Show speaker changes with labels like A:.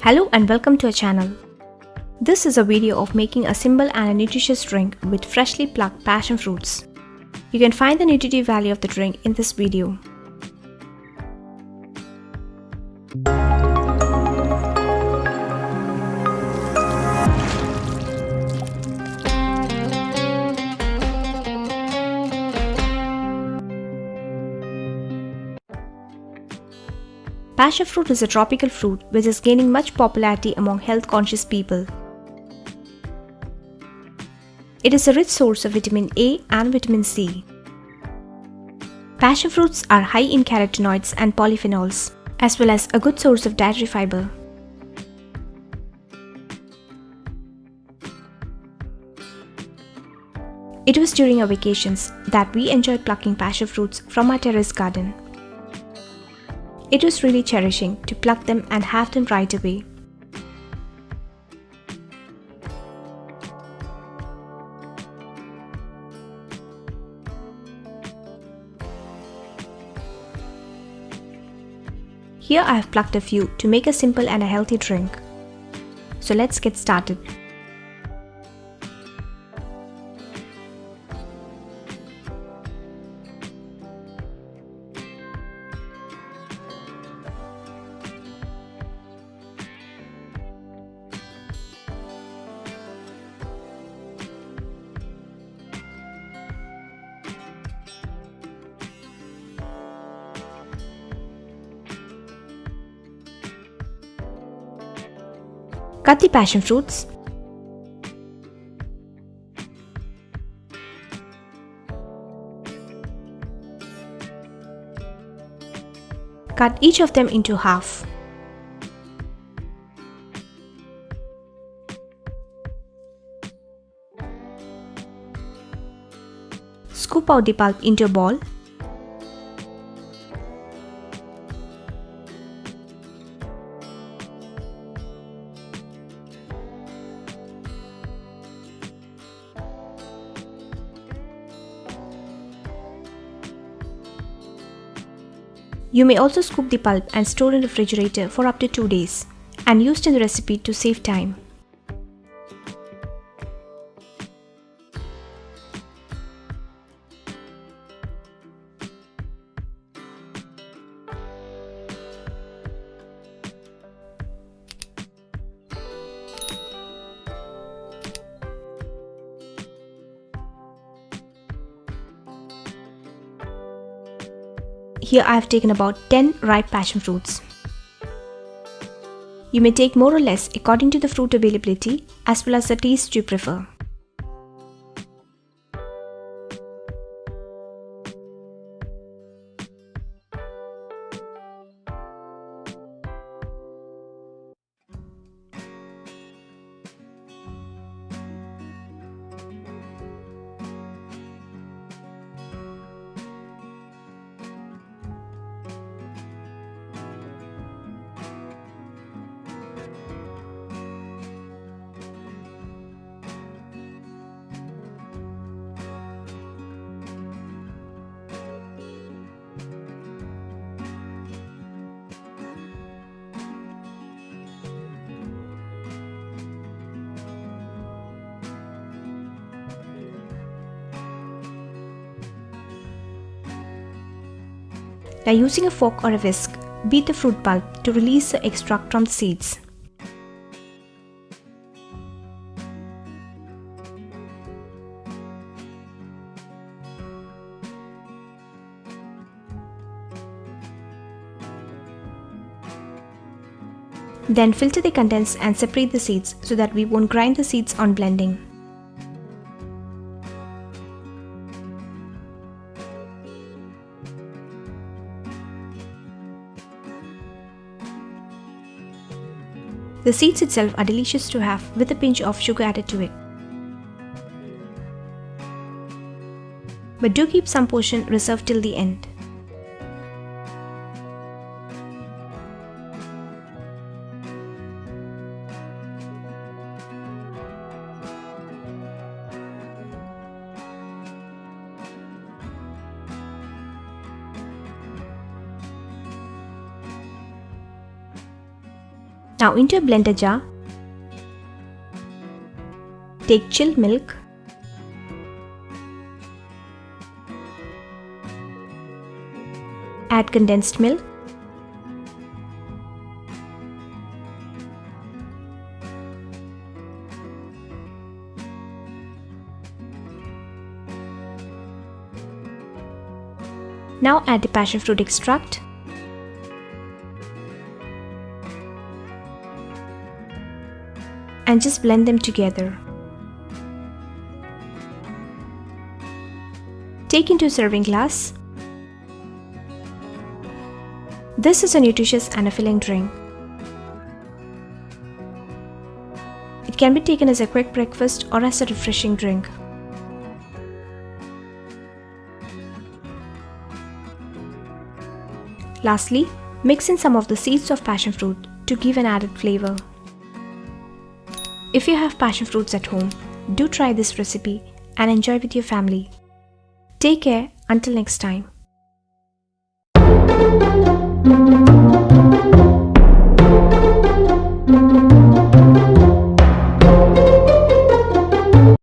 A: Hello and welcome to our channel. This is a video of making a simple and a nutritious drink with freshly plucked passion fruits. You can find the nutritive value of the drink in this video. Passion fruit is a tropical fruit which is gaining much popularity among health-conscious people. It is a rich source of vitamin A and vitamin C. Passion fruits are high in carotenoids and polyphenols, as well as a good source of dietary fiber. It was during our vacations that we enjoyed plucking passion fruits from our terrace garden. It was really cherishing to pluck them and have them right away. Here I have plucked a few to make a simple and a healthy drink. So let's get started. Cut the passion fruits. Cut each of them into half. Scoop out the pulp into a ball. You may also scoop the pulp and store in the refrigerator for up to 2 days and used in the recipe to save time. Here I have taken about 10 ripe passion fruits. You may take more or less according to the fruit availability as well as the taste you prefer. Now using a fork or a whisk, beat the fruit pulp to release the extract from the seeds. Then filter the contents and separate the seeds so that we won't grind the seeds on blending. The seeds itself are delicious to have with a pinch of sugar added to it. But do keep some portion reserved till the end. Now into a blender jar, take chilled milk, add condensed milk, now add the passion fruit extract, and just blend them together. Take into a serving glass. This is a nutritious and a filling drink. It can be taken as a quick breakfast or as a refreshing drink. Lastly, mix in some of the seeds of passion fruit to give an added flavor. If you have passion fruits at home, do try this recipe and enjoy with your family. Take care until next time.